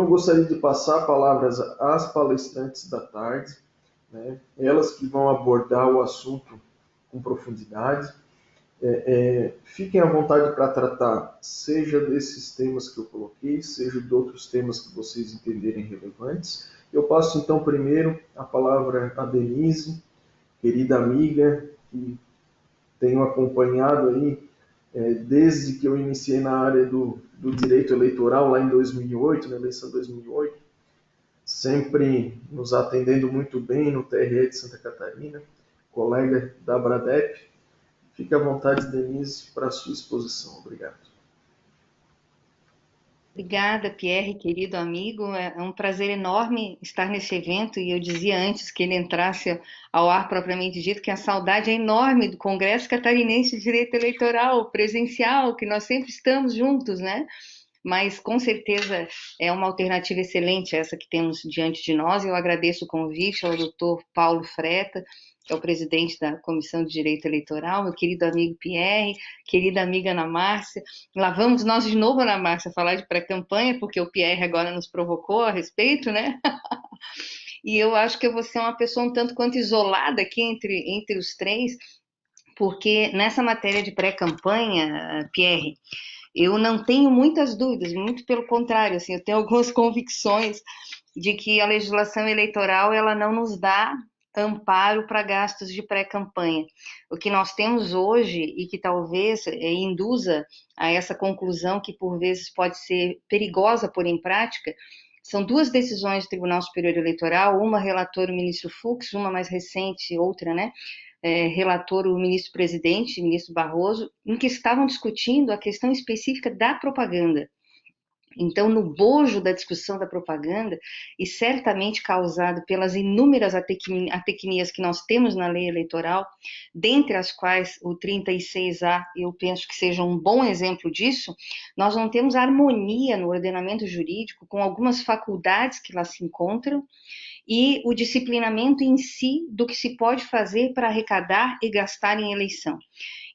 Então, eu gostaria de passar a palavra às palestrantes da tarde, né? Elas que vão abordar o assunto com profundidade. Fiquem à vontade para tratar, seja desses temas que eu coloquei, seja de outros temas que vocês entenderem relevantes. Eu passo, então, primeiro a palavra a Denise, querida amiga, que tenho acompanhado aí desde que eu iniciei na área do direito eleitoral, lá em 2008, na eleição de 2008, sempre nos atendendo muito bem no TRE de Santa Catarina, colega da Abradep. Fique à vontade, Denise, para a sua exposição. Obrigado. Obrigada, Pierre, querido amigo. É um prazer enorme estar nesse evento e eu dizia antes que ele entrasse ao ar propriamente dito que a saudade é enorme do Congresso Catarinense de Direito Eleitoral presencial, que nós sempre estamos juntos, né? Mas com certeza é uma alternativa excelente essa que temos diante de nós. Eu agradeço o convite ao doutor Paulo Freta, que é o presidente da Comissão de Direito Eleitoral, meu querido amigo Pierre, querida amiga Ana Márcia. Lá vamos nós de novo, Ana Márcia, falar de pré-campanha, porque o Pierre agora nos provocou a respeito, né? E eu acho que eu vou ser uma pessoa um tanto quanto isolada aqui entre os três, porque nessa matéria de pré-campanha, Pierre, eu não tenho muitas dúvidas, muito pelo contrário, assim, eu tenho algumas convicções de que a legislação eleitoral ela não nos dá amparo para gastos de pré-campanha. O que nós temos hoje e que talvez induza a essa conclusão que por vezes pode ser perigosa por em prática, são duas decisões do Tribunal Superior Eleitoral, uma relator o ministro Fux, uma mais recente, outra, né? Relator o ministro-presidente, ministro Barroso, em que estavam discutindo a questão específica da propaganda. Então, no bojo da discussão da propaganda, e certamente causado pelas inúmeras atecnias que nós temos na lei eleitoral, dentre as quais o 36A, eu penso que seja um bom exemplo disso, nós não temos harmonia no ordenamento jurídico com algumas faculdades que lá se encontram, e o disciplinamento em si do que se pode fazer para arrecadar e gastar em eleição.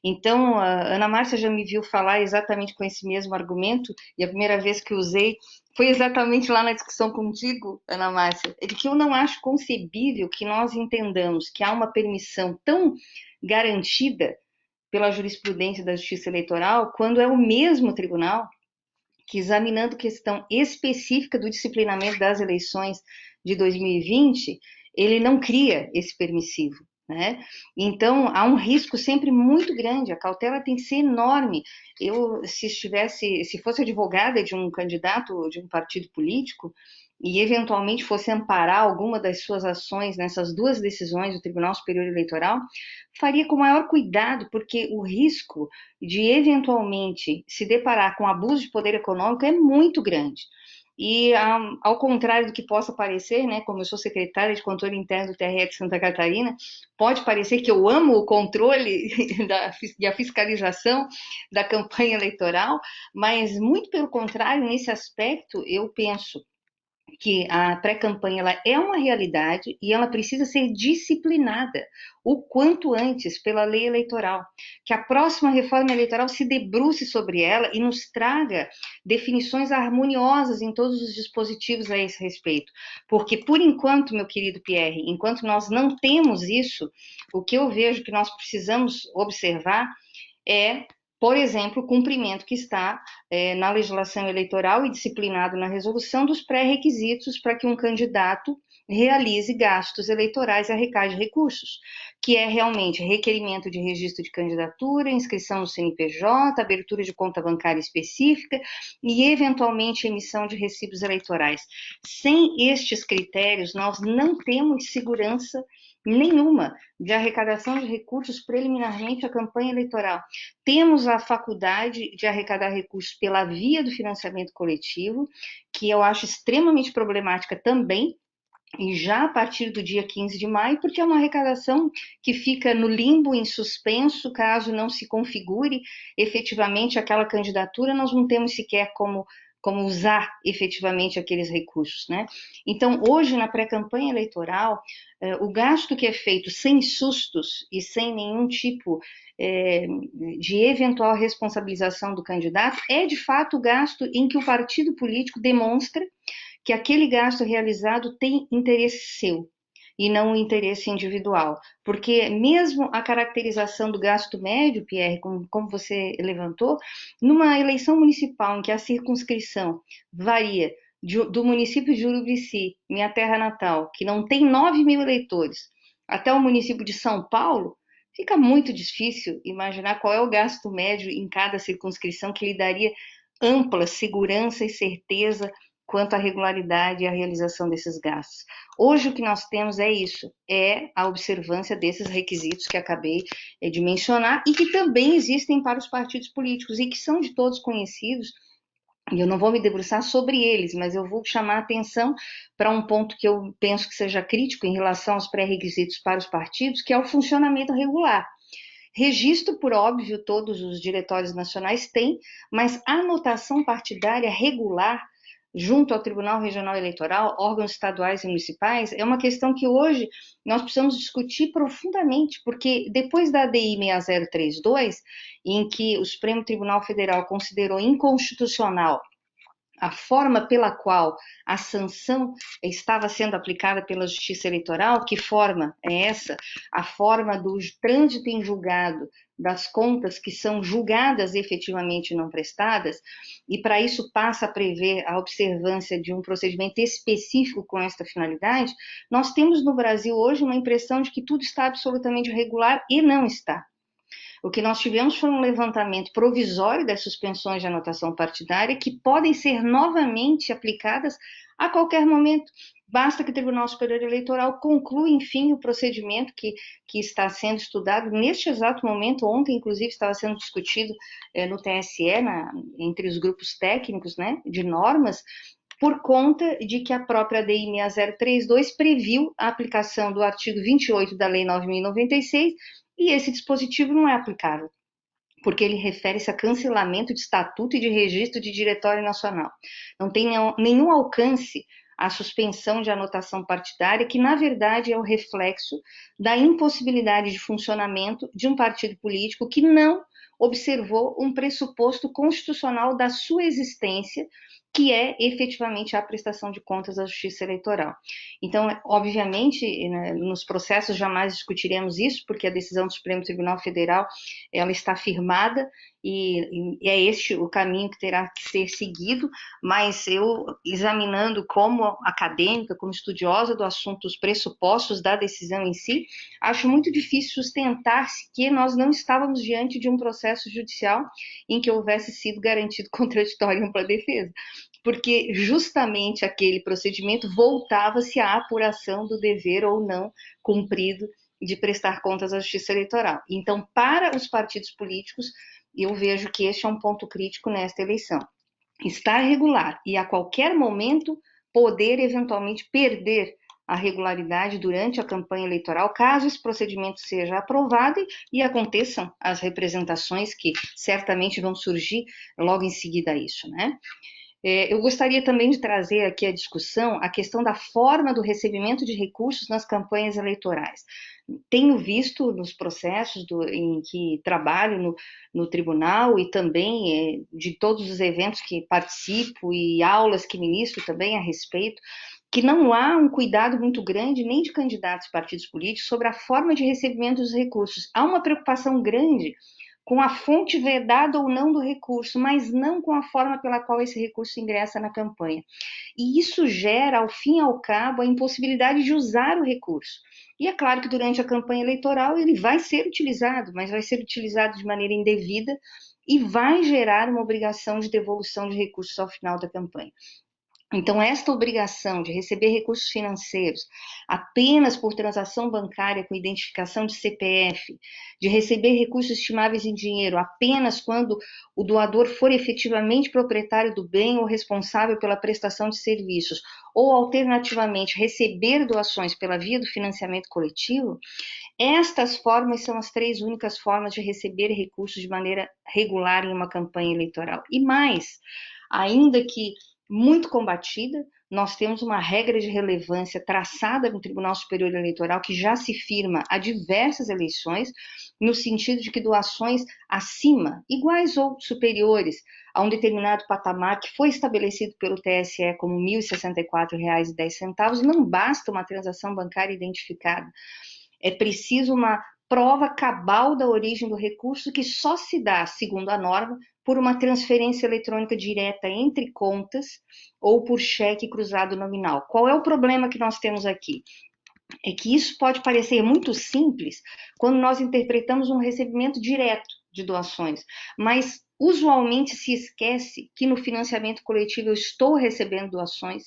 Então, a Ana Márcia já me viu falar exatamente com esse mesmo argumento, e a primeira vez que usei foi exatamente lá na discussão contigo, Ana Márcia, de que eu não acho concebível que nós entendamos que há uma permissão tão garantida pela jurisprudência da Justiça Eleitoral, quando é o mesmo tribunal que, examinando questão específica do disciplinamento das eleições de 2020, ele não cria esse permissivo. Né? Então, há um risco sempre muito grande, a cautela tem que ser enorme. Eu, se fosse advogada de um candidato de um partido político e eventualmente fosse amparar alguma das suas ações nessas duas decisões do Tribunal Superior Eleitoral, faria com maior cuidado, porque o risco de eventualmente se deparar com abuso de poder econômico é muito grande. E, ao contrário do que possa parecer, né, como eu sou secretária de controle interno do TRE de Santa Catarina, pode parecer que eu amo o controle e a fiscalização da campanha eleitoral, mas muito pelo contrário, nesse aspecto, eu penso que a pré-campanha ela é uma realidade e ela precisa ser disciplinada o quanto antes pela lei eleitoral, que a próxima reforma eleitoral se debruce sobre ela e nos traga definições harmoniosas em todos os dispositivos a esse respeito, porque por enquanto, meu querido Pierre, enquanto nós não temos isso, o que eu vejo que nós precisamos observar é, por exemplo, o cumprimento que está na legislação eleitoral e disciplinado na resolução dos pré-requisitos para que um candidato realize gastos eleitorais e arrecade recursos, que é realmente requerimento de registro de candidatura, inscrição no CNPJ, abertura de conta bancária específica e, eventualmente, emissão de recibos eleitorais. Sem estes critérios, nós não temos segurança nenhuma de arrecadação de recursos preliminarmente à campanha eleitoral. Temos a faculdade de arrecadar recursos pela via do financiamento coletivo, que eu acho extremamente problemática também, e já a partir do dia 15 de maio, porque é uma arrecadação que fica no limbo, em suspenso, caso não se configure efetivamente aquela candidatura, nós não temos sequer como usar efetivamente aqueles recursos, né? Então, hoje, na pré-campanha eleitoral, o gasto que é feito sem sustos e sem nenhum tipo de eventual responsabilização do candidato é, de fato, o gasto em que o partido político demonstra que aquele gasto realizado tem interesse seu e não o interesse individual. Porque mesmo a caracterização do gasto médio, Pierre, como você levantou, numa eleição municipal em que a circunscrição varia do município de Urubici, minha terra natal, que não tem 9 mil eleitores, até o município de São Paulo, fica muito difícil imaginar qual é o gasto médio em cada circunscrição que lhe daria ampla segurança e certeza quanto à regularidade e à realização desses gastos. Hoje o que nós temos é isso, é a observância desses requisitos que acabei de mencionar e que também existem para os partidos políticos e que são de todos conhecidos. E eu não vou me debruçar sobre eles, mas eu vou chamar a atenção para um ponto que eu penso que seja crítico em relação aos pré-requisitos para os partidos, que é o funcionamento regular. Registro, por óbvio, todos os diretórios nacionais têm, mas a anotação partidária regular junto ao Tribunal Regional Eleitoral, órgãos estaduais e municipais, é uma questão que hoje nós precisamos discutir profundamente, porque depois da ADI 6032, em que o Supremo Tribunal Federal considerou inconstitucional a forma pela qual a sanção estava sendo aplicada pela Justiça Eleitoral, que forma é essa? A forma do trânsito em julgado das contas que são julgadas efetivamente não prestadas, e para isso passa a prever a observância de um procedimento específico com esta finalidade, nós temos no Brasil hoje uma impressão de que tudo está absolutamente regular e não está. O que nós tivemos foi um levantamento provisório das suspensões de anotação partidária que podem ser novamente aplicadas a qualquer momento. Basta que o Tribunal Superior Eleitoral conclua, enfim, o procedimento que está sendo estudado neste exato momento. Ontem, inclusive, estava sendo discutido no TSE, entre os grupos técnicos, né, de normas, por conta de que a própria ADI 6032 previu a aplicação do artigo 28 da Lei 9.096, e esse dispositivo não é aplicável, porque ele refere-se a cancelamento de estatuto e de registro de diretório nacional. Não tem nenhum alcance a suspensão de anotação partidária, que na verdade é o reflexo da impossibilidade de funcionamento de um partido político que não observou um pressuposto constitucional da sua existência, que é efetivamente a prestação de contas à Justiça Eleitoral. Então, obviamente, nos processos jamais discutiremos isso, porque a decisão do Supremo Tribunal Federal ela está firmada e é este o caminho que terá que ser seguido, mas eu, examinando como acadêmica, como estudiosa do assunto, os pressupostos da decisão em si, acho muito difícil sustentar-se que nós não estávamos diante de um processo judicial em que houvesse sido garantido contraditório e ampla defesa, porque justamente aquele procedimento voltava-se à apuração do dever ou não cumprido de prestar contas à Justiça Eleitoral. Então, para os partidos políticos, eu vejo que este é um ponto crítico nesta eleição. Estar regular e a qualquer momento poder eventualmente perder a regularidade durante a campanha eleitoral, caso esse procedimento seja aprovado e aconteçam as representações que certamente vão surgir logo em seguida a isso, né? Eu gostaria também de trazer aqui a discussão a questão da forma do recebimento de recursos nas campanhas eleitorais. Tenho visto nos processos em que trabalho no tribunal e também de todos os eventos que participo e aulas que ministro também a respeito, que não há um cuidado muito grande nem de candidatos e partidos políticos sobre a forma de recebimento dos recursos. Há uma preocupação grande com a fonte vedada ou não do recurso, mas não com a forma pela qual esse recurso ingressa na campanha. E isso gera, ao fim e ao cabo, a impossibilidade de usar o recurso. E é claro que durante a campanha eleitoral ele vai ser utilizado, mas vai ser utilizado de maneira indevida e vai gerar uma obrigação de devolução de recursos ao final da campanha. Então, esta obrigação de receber recursos financeiros apenas por transação bancária com identificação de CPF, de receber recursos estimáveis em dinheiro apenas quando o doador for efetivamente proprietário do bem ou responsável pela prestação de serviços, ou alternativamente receber doações pela via do financiamento coletivo, estas formas são as 3 únicas formas de receber recursos de maneira regular em uma campanha eleitoral. E mais, ainda que muito combatida, nós temos uma regra de relevância traçada no Tribunal Superior Eleitoral que já se firma a diversas eleições, no sentido de que doações acima, iguais ou superiores a um determinado patamar que foi estabelecido pelo TSE como R$ 1.064,10, não basta uma transação bancária identificada. É preciso uma prova cabal da origem do recurso que só se dá, segundo a norma, por uma transferência eletrônica direta entre contas ou por cheque cruzado nominal. Qual é o problema que nós temos aqui? É que isso pode parecer muito simples quando nós interpretamos um recebimento direto de doações, mas usualmente se esquece que no financiamento coletivo eu estou recebendo doações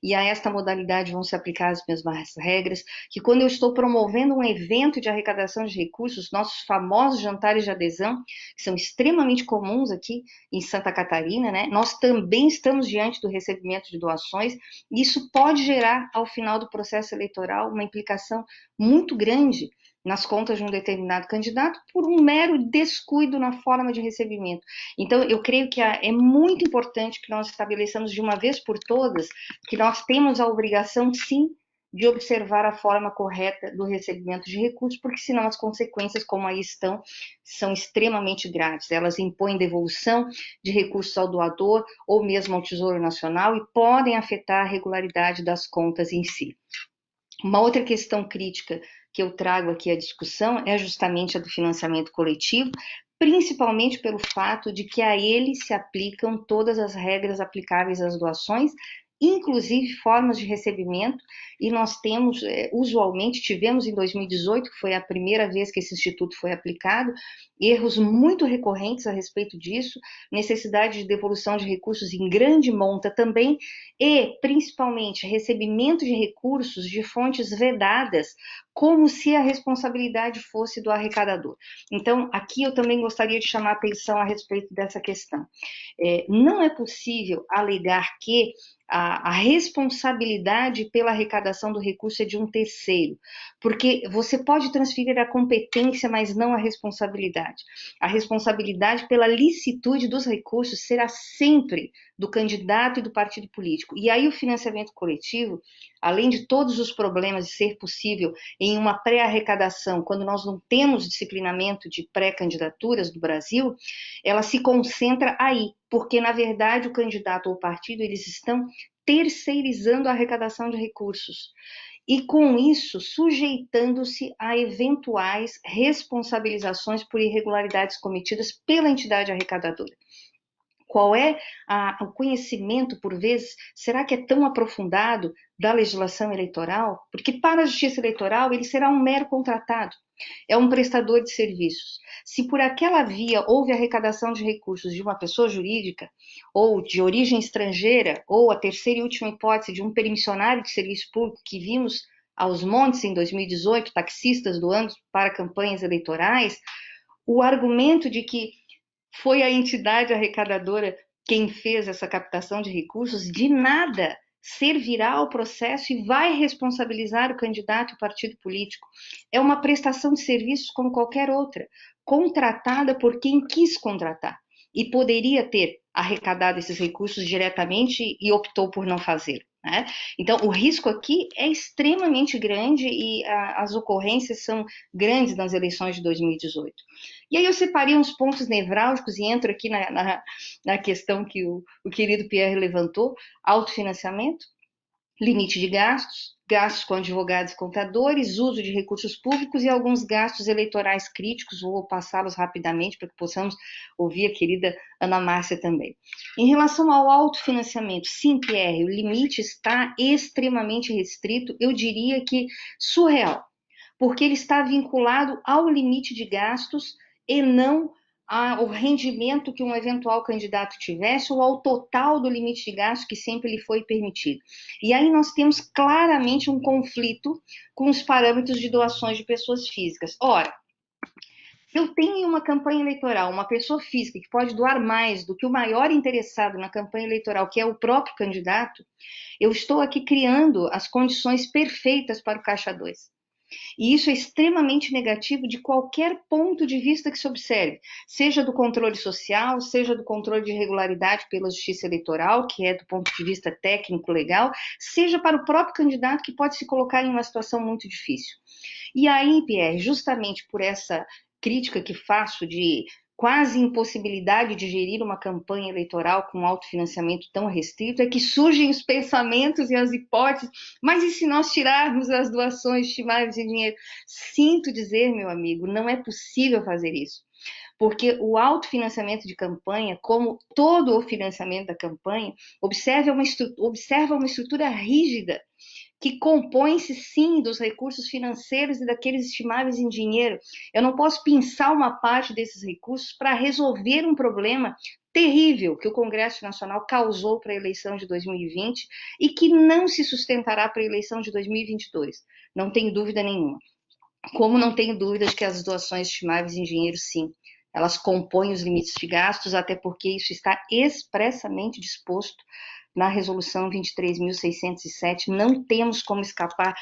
e a esta modalidade vão se aplicar as mesmas regras, que quando eu estou promovendo um evento de arrecadação de recursos, nossos famosos jantares de adesão, que são extremamente comuns aqui em Santa Catarina, né? Nós também estamos diante do recebimento de doações, e isso pode gerar, ao final do processo eleitoral, uma implicação muito grande nas contas de um determinado candidato por um mero descuido na forma de recebimento. Então, eu creio que é muito importante que nós estabeleçamos de uma vez por todas que nós temos a obrigação, sim, de observar a forma correta do recebimento de recursos, porque senão as consequências, como aí estão, são extremamente graves. Elas impõem devolução de recursos ao doador ou mesmo ao Tesouro Nacional e podem afetar a regularidade das contas em si. Uma outra questão crítica que eu trago aqui à discussão é justamente a do financiamento coletivo, principalmente pelo fato de que a ele se aplicam todas as regras aplicáveis às doações, inclusive formas de recebimento, e nós temos, usualmente, tivemos em 2018, que foi a primeira vez que esse instituto foi aplicado, erros muito recorrentes a respeito disso, necessidade de devolução de recursos em grande monta também, e, principalmente, recebimento de recursos de fontes vedadas, como se a responsabilidade fosse do arrecadador. Então, aqui eu também gostaria de chamar a atenção a respeito dessa questão. Não é possível alegar que a responsabilidade pela arrecadação do recurso é de um terceiro, porque você pode transferir a competência, mas não a responsabilidade. A responsabilidade pela licitude dos recursos será sempre do candidato e do partido político. E aí o financiamento coletivo, além de todos os problemas de ser possível em uma pré-arrecadação, quando nós não temos disciplinamento de pré-candidaturas do Brasil, ela se concentra aí, porque na verdade o candidato ou o partido, eles estão terceirizando a arrecadação de recursos e com isso sujeitando-se a eventuais responsabilizações por irregularidades cometidas pela entidade arrecadadora. Qual é o conhecimento, por vezes, será que é tão aprofundado da legislação eleitoral? Porque para a Justiça Eleitoral ele será um mero contratado, é um prestador de serviços. Se por aquela via houve arrecadação de recursos de uma pessoa jurídica, ou de origem estrangeira, ou a terceira e última hipótese de um permissionário de serviço público que vimos aos montes em 2018, taxistas doando para campanhas eleitorais, o argumento de que foi a entidade arrecadadora quem fez essa captação de recursos, de nada servirá ao processo e vai responsabilizar o candidato e o partido político. É uma prestação de serviços como qualquer outra, contratada por quem quis contratar e poderia ter arrecadado esses recursos diretamente e optou por não fazer. Né? Então, o risco aqui é extremamente grande e as ocorrências são grandes nas eleições de 2018. E aí eu separei uns pontos nevrálgicos e entro aqui na questão que o querido Pierre levantou: autofinanciamento, limite de gastos, gastos com advogados e contadores, uso de recursos públicos e alguns gastos eleitorais críticos. Vou passá-los rapidamente para que possamos ouvir a querida Ana Márcia também. Em relação ao autofinanciamento, sim, Pierre, o limite está extremamente restrito, eu diria que surreal, porque ele está vinculado ao limite de gastos e não ao rendimento que um eventual candidato tivesse ou ao total do limite de gasto que sempre lhe foi permitido. E aí nós temos claramente um conflito com os parâmetros de doações de pessoas físicas. Ora, se eu tenho em uma campanha eleitoral uma pessoa física que pode doar mais do que o maior interessado na campanha eleitoral, que é o próprio candidato, eu estou aqui criando as condições perfeitas para o Caixa 2. E isso é extremamente negativo de qualquer ponto de vista que se observe, seja do controle social, seja do controle de irregularidade pela justiça eleitoral, que é do ponto de vista técnico legal, seja para o próprio candidato que pode se colocar em uma situação muito difícil. E aí, Pierre, justamente por essa crítica que faço de quase impossibilidade de gerir uma campanha eleitoral com autofinanciamento tão restrito, é que surgem os pensamentos e as hipóteses, mas e se nós tirarmos as doações estimáveis em dinheiro? Sinto dizer, meu amigo, não é possível fazer isso. Porque o autofinanciamento de campanha, como todo o financiamento da campanha, observa uma estrutura rígida que compõe-se sim dos recursos financeiros e daqueles estimáveis em dinheiro. Eu não posso pensar uma parte desses recursos para resolver um problema terrível que o Congresso Nacional causou para a eleição de 2020 e que não se sustentará para a eleição de 2022. Não tenho dúvida nenhuma. Como não tenho dúvidas que as doações estimáveis em dinheiro, sim, elas compõem os limites de gastos, até porque isso está expressamente disposto na resolução 23.607, não temos como escapar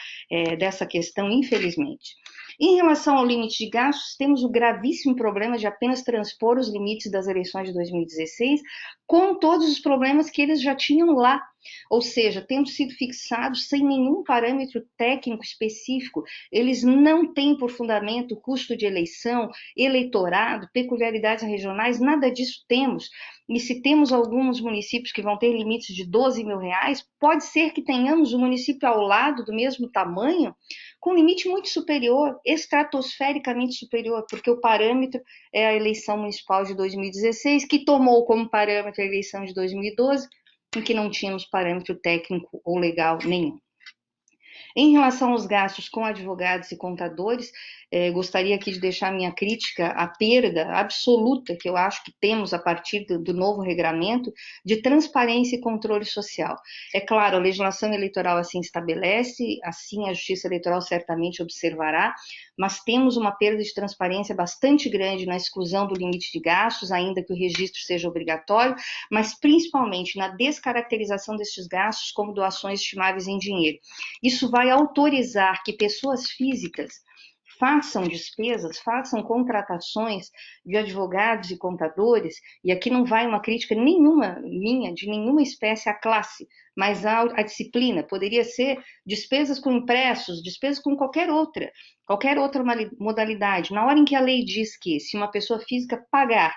dessa questão, infelizmente. Em relação ao limite de gastos, temos o gravíssimo problema de apenas transpor os limites das eleições de 2016 com todos os problemas que eles já tinham lá, ou seja, tendo sido fixados sem nenhum parâmetro técnico específico, eles não têm por fundamento custo de eleição, eleitorado, peculiaridades regionais, nada disso temos. E se temos alguns municípios que vão ter limites de 12 mil reais, pode ser que tenhamos um município ao lado do mesmo tamanho, com limite muito superior, estratosfericamente superior, porque o parâmetro é a eleição municipal de 2016, que tomou como parâmetro a eleição de 2012, em que não tínhamos parâmetro técnico ou legal nenhum. Em relação aos gastos com advogados e contadores, gostaria aqui de deixar minha crítica à perda absoluta que eu acho que temos a partir do novo regramento de transparência e controle social. É claro, a legislação eleitoral assim estabelece, assim a Justiça Eleitoral certamente observará, mas temos uma perda de transparência bastante grande na exclusão do limite de gastos, ainda que o registro seja obrigatório, mas principalmente na descaracterização destes gastos como doações estimáveis em dinheiro. Isso vai autorizar que pessoas físicas façam despesas, façam contratações de advogados e contadores, e aqui não vai uma crítica nenhuma minha, de nenhuma espécie à classe, mas à disciplina. Poderia ser despesas com impressos, despesas com qualquer outra modalidade. Na hora em que a lei diz que se uma pessoa física pagar,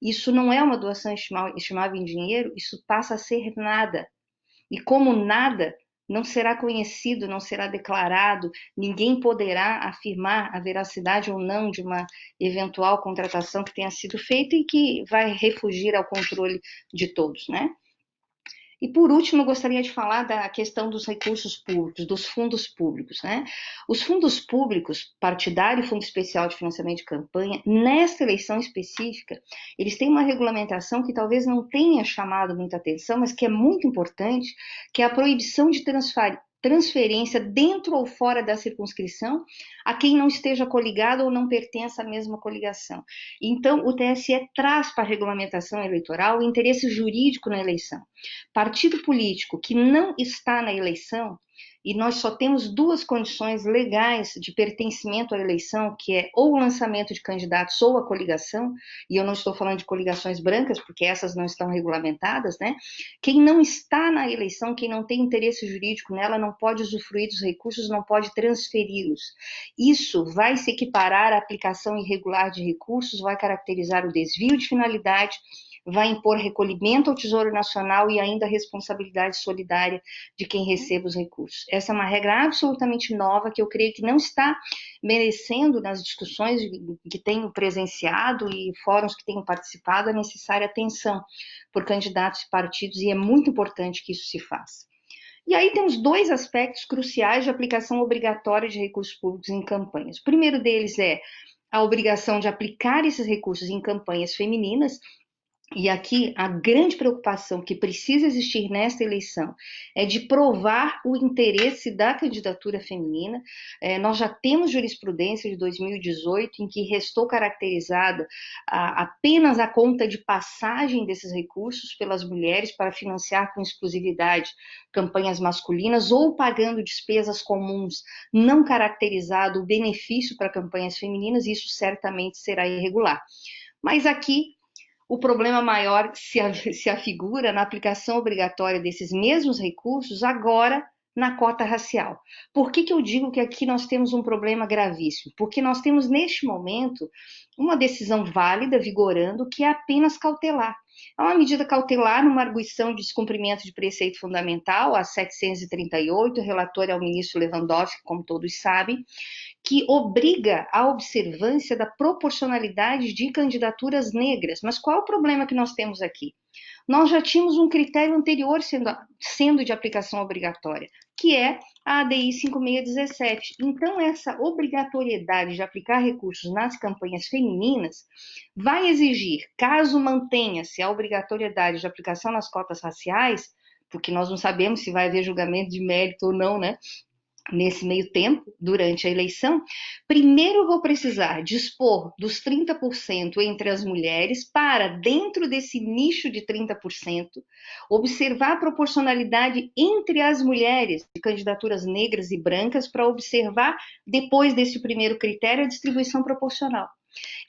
isso não é uma doação estimável em dinheiro, isso passa a ser nada. E como nada, não será conhecido, não será declarado, ninguém poderá afirmar a veracidade ou não de uma eventual contratação que tenha sido feita e que vai refugir ao controle de todos, né? E por último, eu gostaria de falar da questão dos recursos públicos, dos fundos públicos, né? Os fundos públicos, partidário e Fundo Especial de Financiamento de Campanha, nesta eleição específica, eles têm uma regulamentação que talvez não tenha chamado muita atenção, mas que é muito importante, que é a proibição de transferência dentro ou fora da circunscrição a quem não esteja coligado ou não pertença à mesma coligação. Então, o TSE traz para a regulamentação eleitoral o interesse jurídico na eleição. Partido político que não está na eleição, e nós só temos duas condições legais de pertencimento à eleição, que é ou o lançamento de candidatos ou a coligação, e eu não estou falando de coligações brancas, porque essas não estão regulamentadas, né? Quem não está na eleição, quem não tem interesse jurídico nela, não pode usufruir dos recursos, não pode transferi-los. Isso vai se equiparar à aplicação irregular de recursos, vai caracterizar o desvio de finalidade, vai impor recolhimento ao Tesouro Nacional e ainda a responsabilidade solidária de quem recebe os recursos. Essa é uma regra absolutamente nova que eu creio que não está merecendo, nas discussões que tenho presenciado e fóruns que tenho participado, a necessária atenção por candidatos e partidos, e é muito importante que isso se faça. E aí temos dois aspectos cruciais de aplicação obrigatória de recursos públicos em campanhas. O primeiro deles é a obrigação de aplicar esses recursos em campanhas femininas, E aqui a grande preocupação que precisa existir nesta eleição é de provar o interesse da candidatura feminina. Nós já temos jurisprudência de 2018 em que restou caracterizada apenas a conta de passagem desses recursos pelas mulheres para financiar com exclusividade campanhas masculinas ou pagando despesas comuns, não caracterizado o benefício para campanhas femininas, e isso certamente será irregular. Mas aqui o problema maior se afigura na aplicação obrigatória desses mesmos recursos agora na cota racial. Por que eu digo que aqui nós temos um problema gravíssimo? Porque nós temos, neste momento, uma decisão válida, vigorando, que é apenas cautelar. É uma medida cautelar numa arguição de descumprimento de preceito fundamental, a 738, o relator é o ministro Lewandowski, como todos sabem, que obriga a observância da proporcionalidade de candidaturas negras. Mas qual é o problema que nós temos aqui? Nós já tínhamos um critério anterior sendo de aplicação obrigatória, que é a ADI 5617. Então, essa obrigatoriedade de aplicar recursos nas campanhas femininas vai exigir, caso mantenha-se a obrigatoriedade de aplicação nas cotas raciais, porque nós não sabemos se vai haver julgamento de mérito ou não, né? Nesse meio tempo, durante a eleição, primeiro eu vou precisar dispor dos 30% entre as mulheres para, dentro desse nicho de 30%, observar a proporcionalidade entre as mulheres de candidaturas negras e brancas para observar, depois desse primeiro critério, a distribuição proporcional.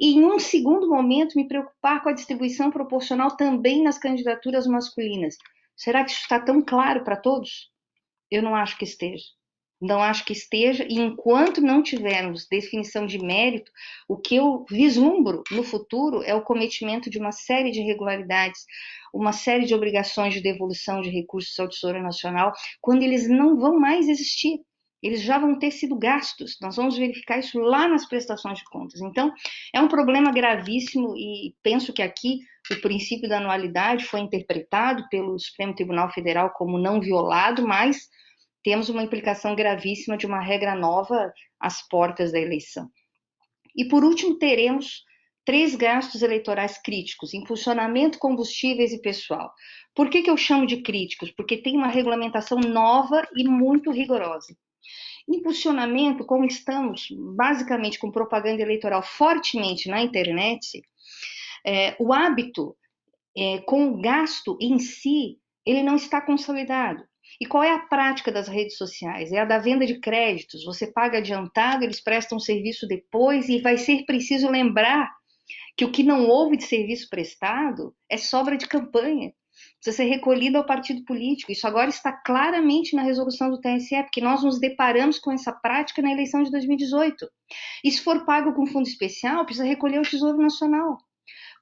E, em um segundo momento, me preocupar com a distribuição proporcional também nas candidaturas masculinas. Será que isso está tão claro para todos? Eu não acho que esteja. Não acho que esteja, e enquanto não tivermos definição de mérito, o que eu vislumbro no futuro é o cometimento de uma série de irregularidades, uma série de obrigações de devolução de recursos ao Tesouro Nacional, quando eles não vão mais existir. Eles já vão ter sido gastos. Nós vamos verificar isso lá nas prestações de contas. Então, é um problema gravíssimo e penso que aqui o princípio da anualidade foi interpretado pelo Supremo Tribunal Federal como não violado, mas temos uma implicação gravíssima de uma regra nova às portas da eleição. E, por último, teremos 3 gastos eleitorais críticos: impulsionamento, combustíveis e pessoal. Por que eu chamo de críticos? Porque tem uma regulamentação nova e muito rigorosa. Impulsionamento, como estamos basicamente com propaganda eleitoral fortemente na internet, o hábito com o gasto em si, ele não está consolidado. E qual é a prática das redes sociais? É a da venda de créditos. Você paga adiantado, eles prestam serviço depois, e vai ser preciso lembrar que o que não houve de serviço prestado é sobra de campanha. Precisa ser recolhido ao partido político. Isso agora está claramente na resolução do TSE, porque nós nos deparamos com essa prática na eleição de 2018. E se for pago com fundo especial, precisa recolher ao Tesouro Nacional.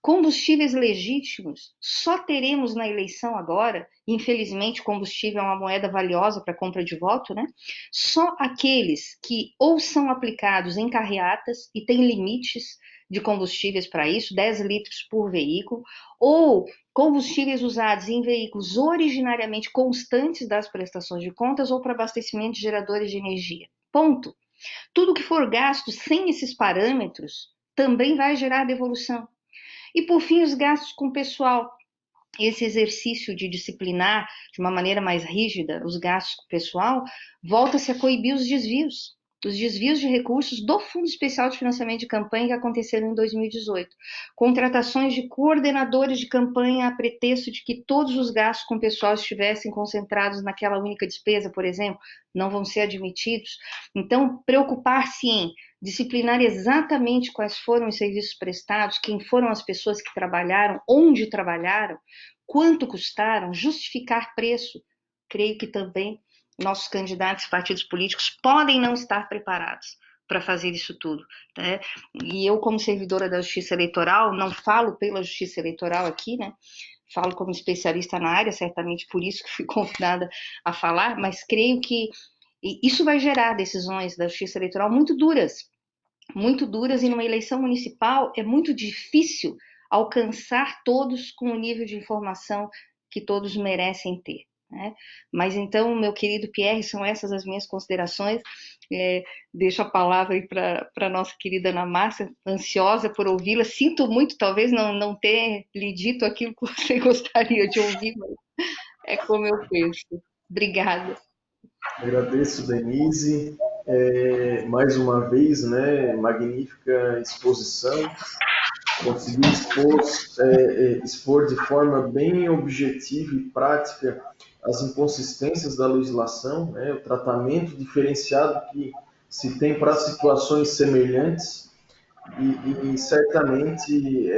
Combustíveis legítimos só teremos na eleição agora, infelizmente combustível é uma moeda valiosa para compra de voto, né? Só aqueles que ou são aplicados em carreatas e tem limites de combustíveis para isso, 10 litros por veículo, ou combustíveis usados em veículos originariamente constantes das prestações de contas ou para abastecimento de geradores de energia. Ponto. Tudo que for gasto sem esses parâmetros também vai gerar devolução. E, por fim, os gastos com pessoal. Esse exercício de disciplinar de uma maneira mais rígida os gastos com pessoal volta-se a coibir os desvios de recursos do Fundo Especial de Financiamento de Campanha que aconteceram em 2018. Contratações de coordenadores de campanha a pretexto de que todos os gastos com pessoal estivessem concentrados naquela única despesa, por exemplo, não vão ser admitidos. Então, preocupar-se em disciplinar exatamente quais foram os serviços prestados, quem foram as pessoas que trabalharam, onde trabalharam, quanto custaram, justificar preço. Creio que também nossos candidatos e partidos políticos podem não estar preparados para fazer isso tudo, né? E eu, como servidora da Justiça Eleitoral, não falo pela Justiça Eleitoral aqui, né? Falo como especialista na área, certamente por isso que fui convidada a falar, mas creio que isso vai gerar decisões da Justiça Eleitoral muito duras, e numa eleição municipal é muito difícil alcançar todos com o nível de informação que todos merecem ter. né? Mas então, meu querido Pierre, são essas as minhas considerações. Deixo a palavra aí para a nossa querida Ana Márcia, ansiosa por ouvi-la. Sinto muito, talvez não ter lhe dito aquilo que você gostaria de ouvir, mas é como eu penso. Obrigada. Agradeço, Denise, mais uma vez, né, magnífica exposição. Conseguiu expor de forma bem objetiva e prática as inconsistências da legislação, né, o tratamento diferenciado que se tem para situações semelhantes e certamente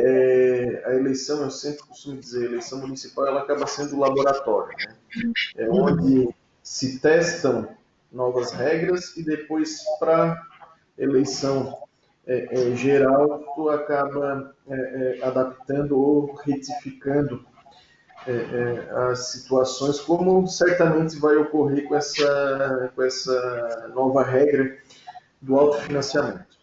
a eleição, eu sempre costumo dizer, a eleição municipal ela acaba sendo o laboratório, né? É onde se testam novas regras e depois para eleição geral tu acaba adaptando ou retificando as situações, como certamente vai ocorrer com essa nova regra do autofinanciamento.